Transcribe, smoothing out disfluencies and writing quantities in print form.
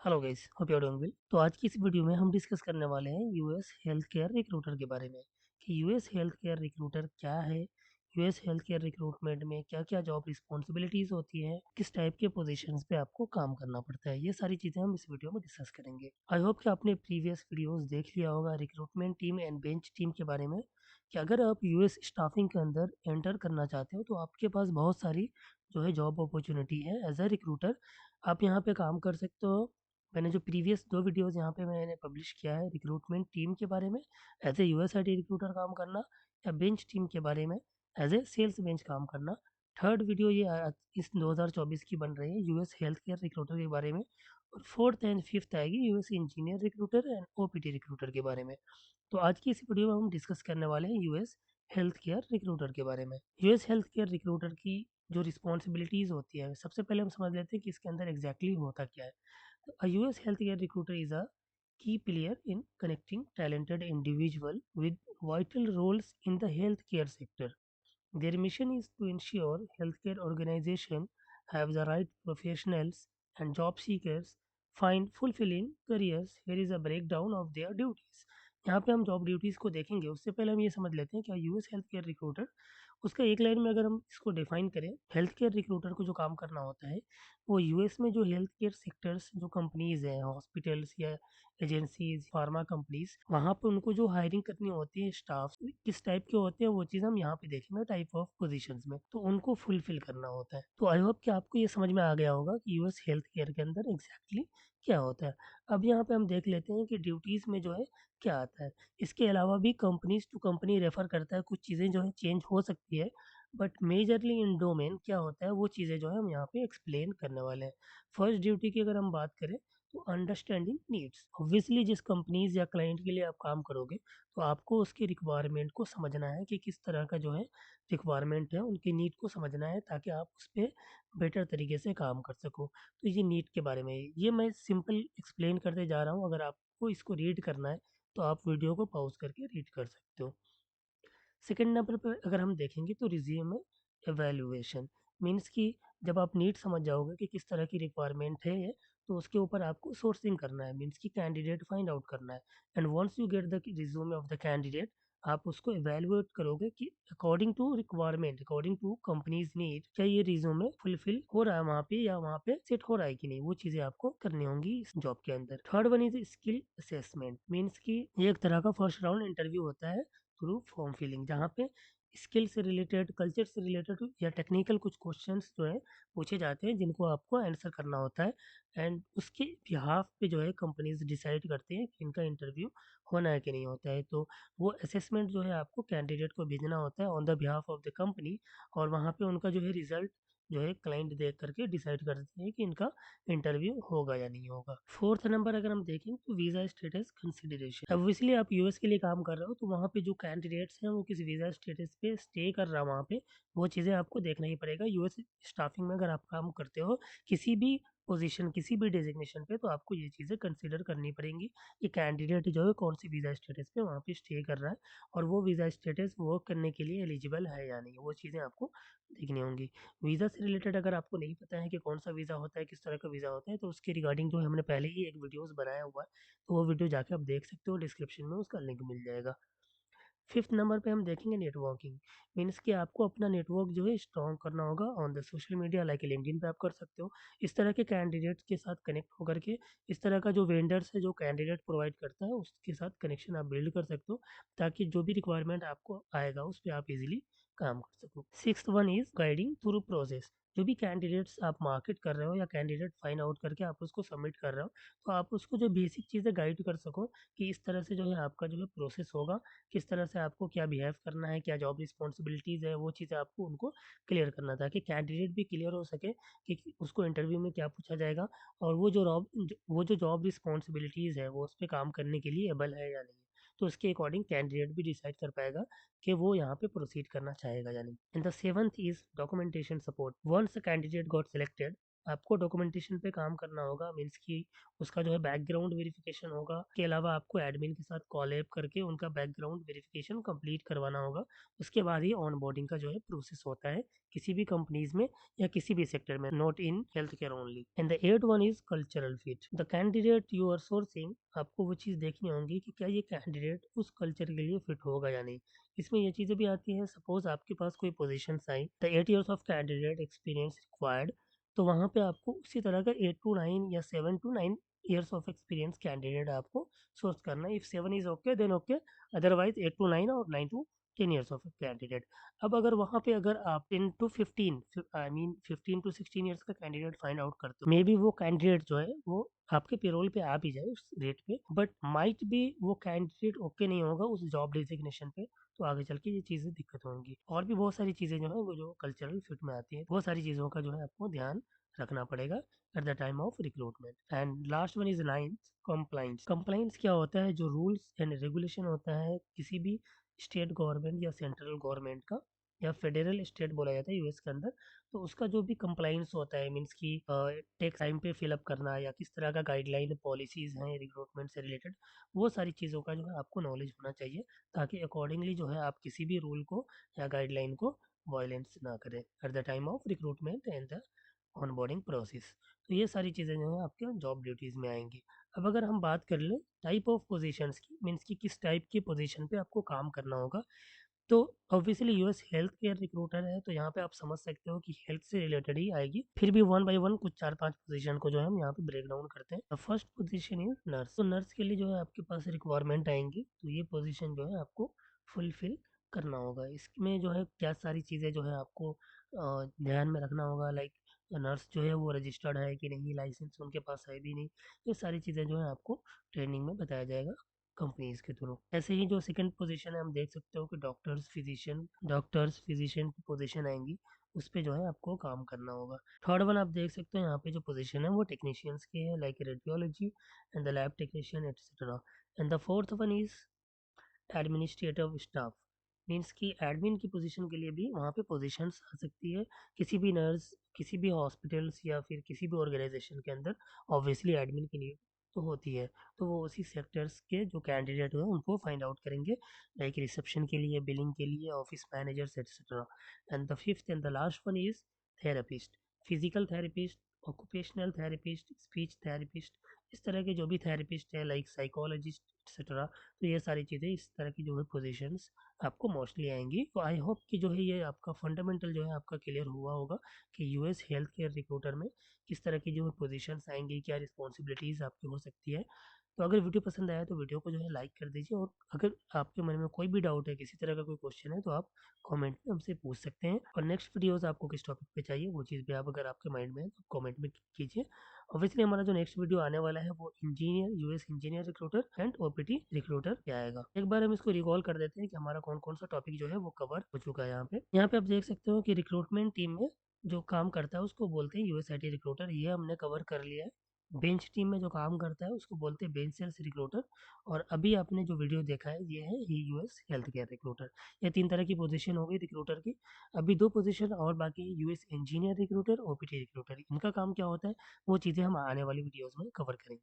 Hello guys, hope you are doing well. तो आज की इस वीडियो में हम डिस्कस करने वाले हैं यूएस हेल्थ केयर रिक्रूटर के बारे में कि यूएस हेल्थ केयर रिक्रूटर क्या है, यूएस हेल्थ केयर रिक्रूटमेंट में क्या क्या जॉब रिस्पॉन्सिबिलिटीज होती है, किस टाइप के पोजीशंस पे आपको काम करना पड़ता है। ये सारी चीज़ें हम इस वीडियो में डिस्कस करेंगे। आई होप कि आपने प्रीवियस वीडियोस देख लिया होगा recruitment team and bench team के बारे में कि अगर आप यूएस स्टाफिंग के अंदर एंटर करना चाहते हो तो आपके पास बहुत सारी जो है जॉब अपॉर्चुनिटी है एज अ रिक्रूटर। आप यहाँ पे काम कर सकते हो। मैंने जो प्रीवियस 2 वीडियोज़ यहाँ पे मैंने पब्लिश किया है रिक्रूटमेंट टीम के बारे में, एज़ ए यूएसआईटी रिक्रूटर काम करना, या बेंच टीम के बारे में एज़ ए सेल्स बेंच काम करना। थर्ड वीडियो ये इस 2024 की बन रही है यूएस हेल्थ केयर रिक्रूटर के बारे में, और फोर्थ एंड फिफ्थ आएगी US engineer recruiter and OPT recruiter के बारे में। तो आज की इस वीडियो में हम डिस्कस करने वाले हैं यूएस हेल्थ केयर रिक्रूटर के बारे में। यूएस हेल्थ केयर रिक्रूटर की जो रिस्पॉन्सिबिलिटीज़ होती है, सबसे पहले हम समझ लेते हैं कि इसके अंदर एग्जैक्टली होता क्या है। A US healthcare recruiter is a key player in connecting talented individuals with vital roles in the healthcare sector. Their mission is to ensure healthcare organizations have the right professionals and job seekers find fulfilling careers. Here is a breakdown of their duties. यहाँ पे हम job duties को देखेंगे, उससे पहले हम ये समझ लेते हैं क्या यूएस हेल्थ केयर रिक्रूटर, उसका एक लाइन में अगर हम इसको डिफाइन करें, हेल्थ केयर रिक्रूटर को जो काम करना होता है वो यूएस में जो हेल्थ केयर सेक्टर्स, जो कंपनीज हैं, हॉस्पिटल्स या एजेंसीज, फार्मा कंपनीज, वहाँ पे उनको जो हायरिंग करनी होती है स्टाफ किस टाइप के होते हैं वो चीज़ हम यहाँ पे देखेंगे टाइप ऑफ पोजीशंस में, तो उनको फुलफिल करना होता है। तो आई होप कि आपको ये समझ में आ गया होगा कि यूएस हेल्थ केयर के अंदर एग्जैक्टली क्या होता है। अब यहाँ पे हम देख लेते हैं कि ड्यूटीज़ में जो है क्या आता है। इसके अलावा भी कंपनीज टू कंपनी रेफर करता है, कुछ चीज़ें जो है चेंज हो सकती है, बट मेजरली इन डोमेन क्या होता है वो चीज़ें जो है हम यहाँ पे एक्सप्लेन करने वाले हैं। फर्स्ट ड्यूटी की अगर हम बात करें तो अंडरस्टैंडिंग नीड्स। ऑब्वियसली जिस कंपनीज या क्लाइंट के लिए आप काम करोगे तो आपको उसकी रिक्वायरमेंट को समझना है कि किस तरह का जो है रिक्वायरमेंट है, उनकी नीड को समझना है ताकि आप उस पर बेटर तरीके से काम कर सको। तो ये नीड के बारे में ये मैं सिंपल एक्सप्लेन करते जा रहा हूँ। अगर आपको इसको रीड करना है तो आप वीडियो को पॉज करके रीड कर सकते हो। सेकंड नंबर पे अगर हम देखेंगे तो रिज्यूमे एवेल्युएशन, मीन्स कि जब आप नीड समझ जाओगे कि किस तरह की रिक्वायरमेंट है तो उसके ऊपर आपको सोर्सिंग करना है, मीन्स कि कैंडिडेट फाइंड आउट करना है। And once you get the resume of the candidate, आप उसको एवेल्युएट करोगे कि according to requirement, according to companies need, क्या ये रिज्यूमे फुलफिल हो रहा है वहाँ पे या वहाँ पे सेट हो रहा है कि नहीं, वो चीज़ें आपको करनी होंगी इस जॉब के अंदर। Third one is skill assessment, means कि ये एक तरह का फर्स्ट राउंड इंटरव्यू होता है थ्रू फॉर्म फिलिंग, जहाँ पे स्किल से रिलेटेड, कल्चर से रिलेटेड या टेक्निकल कुछ क्वेश्चंस जो है पूछे जाते हैं जिनको आपको आंसर करना होता है। एंड उसके बिहाफ पे जो है कंपनीज डिसाइड करते हैं कि इनका इंटरव्यू होना है कि नहीं होता है। तो वो असेसमेंट जो है आपको कैंडिडेट को भेजना होता है on the behalf of the company, और वहाँ पे उनका जो है रिजल्ट जो है क्लाइंट देख करके डिसाइड करते हैं कि इनका इंटरव्यू होगा या नहीं होगा। फोर्थ नंबर अगर हम देखें तो वीज़ा स्टेटस कंसिडरेशन। ऑब्वियसली आप यूएस के लिए काम कर रहे हो तो वहाँ पे जो कैंडिडेट्स हैं वो किस वीज़ा स्टेटस पे स्टे कर रहा है वहाँ पे, वो चीज़ें आपको देखना ही पड़ेगा। यूएस स्टाफिंग में अगर आप काम करते हो किसी भी पोजीशन, किसी भी डेजिग्नेशन पे, तो आपको ये चीज़ें कंसिडर करनी पड़ेंगी कि कैंडिडेट जो है कौन सी वीज़ा स्टेटस पे वहाँ पे स्टे कर रहा है, और वो वीज़ा स्टेटस वर्क करने के लिए एलिजिबल है या नहीं, वो चीज़ें आपको देखनी होंगी। वीज़ा से रिलेटेड अगर आपको नहीं पता है कि कौन सा वीज़ा होता है, किस तरह का वीज़ा होता है, तो उसके रिगार्डिंग जो है हमने पहले ही एक वीडियोस बनाया हुआ है, तो वो वीडियो जाके आप देख सकते हो, डिस्क्रिप्शन में उसका लिंक मिल जाएगा। फिफ्थ नंबर पे हम देखेंगे नेटवर्किंग, मीन्स कि आपको अपना नेटवर्क जो है स्ट्रॉन्ग करना होगा on the social media, like LinkedIn पे आप कर सकते हो। इस तरह के कैंडिडेट्स के साथ कनेक्ट होकर के, इस तरह का जो वेंडर्स है जो कैंडिडेट प्रोवाइड करता है उसके साथ कनेक्शन आप बिल्ड कर सकते हो, ताकि जो भी रिक्वायरमेंट आपको आएगा उस पर आप इजीली काम कर सको। Sixth one is guiding through process. जो भी कैंडिडेट्स आप मार्केट कर रहे हो या कैंडिडेट फाइंड आउट करके आप उसको सबमिट कर रहे हो, तो आप उसको जो बेसिक चीज़ें गाइड कर सको कि इस तरह से जो है आपका जो है प्रोसेस होगा, किस तरह से आपको क्या बिहेव करना है, क्या जॉब रिस्पॉन्सिबिलिटीज़ है, वो चीज़ें आपको उनको क्लियर करना था कि कैंडिडेट भी क्लियर हो सके कि उसको इंटरव्यू में क्या पूछा जाएगा, और वो जो जॉब रिस्पॉन्सिबिलिटीज़ है वो उस पर काम करने के लिए एबल है या नहीं। तो उसके अकॉर्डिंग कैंडिडेट भी डिसाइड कर पाएगा कि वो यहाँ पे प्रोसीड करना चाहेगा या नहीं। And the seventh is documentation support. Once a candidate got selected, आपको डॉक्यूमेंटेशन पे काम करना होगा, मीन्स कि उसका जो है बैकग्राउंड वेरिफिकेशन होगा। इसके अलावा आपको एडमिन के साथ कॉलैब करके उनका बैकग्राउंड वेरिफिकेशन कंप्लीट करवाना होगा। उसके बाद ही ऑन बोर्डिंग का जो है प्रोसेस होता है किसी भी कंपनीज में या किसी भी सेक्टर में, not in health care only. And the eight one is cultural fit. The candidate you are sourcing, आपको वो चीज़ देखनी होगी कि क्या ये कैंडिडेट उस कल्चर के लिए फिट होगा या नहीं। इसमें ये चीज़ें भी आती हैं, सपोज आपके पास कोई position I, the 8 years of candidate experience required, तो वहाँ पे आपको उसी तरह का 8 to 9 या 7 to 9 years of experience candidate आपको सोर्स करना है। If 7 is okay then okay, otherwise 8 to 9 और 9 to 10 years ऑफ कैंडिडेट। अब अगर वहाँ पे अगर आप 10 to 15, I mean 15 to 16 years का कैंडिडेट फाइंड आउट करते हो, मे बी वो कैंडिडेट जो है वो आपके पेरोल पे आ भी जाए उस रेट पे, बट माइट भी वो कैंडिडेट ओके नहीं होगा उस जॉब डिजिग्नेशन पे, तो आगे चल के ये चीज़ें दिक्कत होंगी। और भी बहुत सारी चीज़ें जो है वो जो कल्चरल फिट में आती है, बहुत सारी चीज़ों का जो है आपको ध्यान रखना पड़ेगा at the time of recruitment. And last one is ninth, compliance. Compliance क्या होता है? जो रूल्स एंड रेगुलेशन होता है किसी भी स्टेट गवर्नमेंट या सेंट्रल गवर्नमेंट का, या फेडरल स्टेट बोला जाता है यूएस के अंदर, तो उसका जो भी कंप्लाइंस होता है, मीन्स की टैक्स टाइम पे फिलअप करना या किस तरह का गाइडलाइन पॉलिसीज हैं रिक्रूटमेंट से रिलेटेड, वो सारी चीज़ों का जो है आपको नॉलेज होना चाहिए, ताकि अकॉर्डिंगली जो है आप किसी भी रूल को या गाइडलाइन को वायलेंस ना करें at the time of recruitment and the onboarding process. तो ये सारी चीज़ें जो है आपके जॉब ड्यूटीज़ में आएंगी। अब अगर हम बात कर लें टाइप ऑफ पोजीशंस की, मीन्स कि किस टाइप की पोजीशन पे आपको काम करना होगा, तो obviously US health care recruiter है, तो यहाँ पे आप समझ सकते हो कि हेल्थ से रिलेटेड ही आएगी। फिर भी वन बाय वन कुछ 4-5 पोजीशन को जो है हम यहाँ पे ब्रेक डाउन करते हैं। First position is nurse. तो नर्स के लिए जो है आपके पास रिक्वायरमेंट आएंगी, तो ये पोजीशन जो है आपको फुलफिल करना होगा। इसमें जो है क्या सारी चीज़ें जो है आपको ध्यान में रखना होगा, लाइक नर्स जो है वो रजिस्टर्ड है कि नहीं, लाइसेंस उनके पास है भी नहीं, ये सारी चीज़ें जो है आपको ट्रेनिंग में बताया जाएगा कंपनीज के थ्रू। ऐसे ही जो सेकंड पोजीशन है हम देख सकते हो कि डॉक्टर्स फिजिशियन की पोजीशन आएंगी, उस पे जो है आपको काम करना होगा। थर्ड वन आप देख सकते हो यहाँ पे जो पोजीशन है वो टेक्नीशियंस के है, like radiology and the lab technician etcetera. And the fourth one is administrative staff, means कि एडमिन की पोजीशन के लिए भी वहाँ पे पोजीशंस आ सकती है किसी भी नर्स, किसी भी हॉस्पिटल्स या फिर किसी भी ऑर्गेनाइजेशन के अंदर। ऑब्वियसली एडमिन की नीड तो होती है, तो वो उसी सेक्टर्स के जो कैंडिडेट हुए उनको फाइंड आउट करेंगे, लाइक रिसेप्शन के लिए, बिलिंग के लिए, office managers etcetera. And the fifth and the last one is therapist, physical therapist, occupational therapist, speech therapist, इस तरह के जो भी थेरेपिस्ट है, लाइक साइकोलॉजिस्ट एक्सेट्रा। तो ये सारी चीज़ें, इस तरह की जो है पोजीशंस आपको मोस्टली आएंगी। तो आई होप कि जो है ये आपका फंडामेंटल जो है आपका क्लियर हुआ होगा कि यूएस हेल्थ केयर रिक्रूटर में किस तरह की जो है पोजीशंस आएंगी, क्या रिस्पॉन्सिबिलिटीज़ आपकी हो सकती है। तो अगर वीडियो पसंद आया तो वीडियो को जो है लाइक कर दीजिए, और अगर आपके मन में कोई भी डाउट है, किसी तरह का कोई क्वेश्चन है, तो आप कमेंट में हमसे पूछ सकते हैं। और नेक्स्ट वीडियोस आपको किस टॉपिक पे चाहिए वो चीज़ भी आप, अगर आपके माइंड में है तो कमेंट में कीजिए। ऑब्वियसली हमारा जो नेक्स्ट वीडियो आने वाला है वो engineer, US engineer recruiter and OPT recruiter पे आएगा। एक बार हम इसको रिकॉल कर देते हैं कि हमारा कौन कौन सा टॉपिक जो है वो कवर हो चुका है। यहाँ पे आप देख सकते हो कि रिक्रूटमेंट टीम में जो काम करता है उसको बोलते हैं यूएस आईटी रिक्रूटर, ये हमने कवर कर लिया है। बेंच टीम में जो काम करता है उसको बोलते हैं बेंच सेल्स रिक्रूटर। और अभी आपने जो वीडियो देखा है ये है ही यूएस हेल्थ केयर रिक्रूटर। ये 3 तरह की पोजीशन हो गई रिक्रूटर की। अभी 2 पोजीशन और बाकी है, US engineer recruiter, OPT recruiter. इनका काम क्या होता है वो चीज़ें हम आने वाली वीडियोज़ में कवर करेंगे।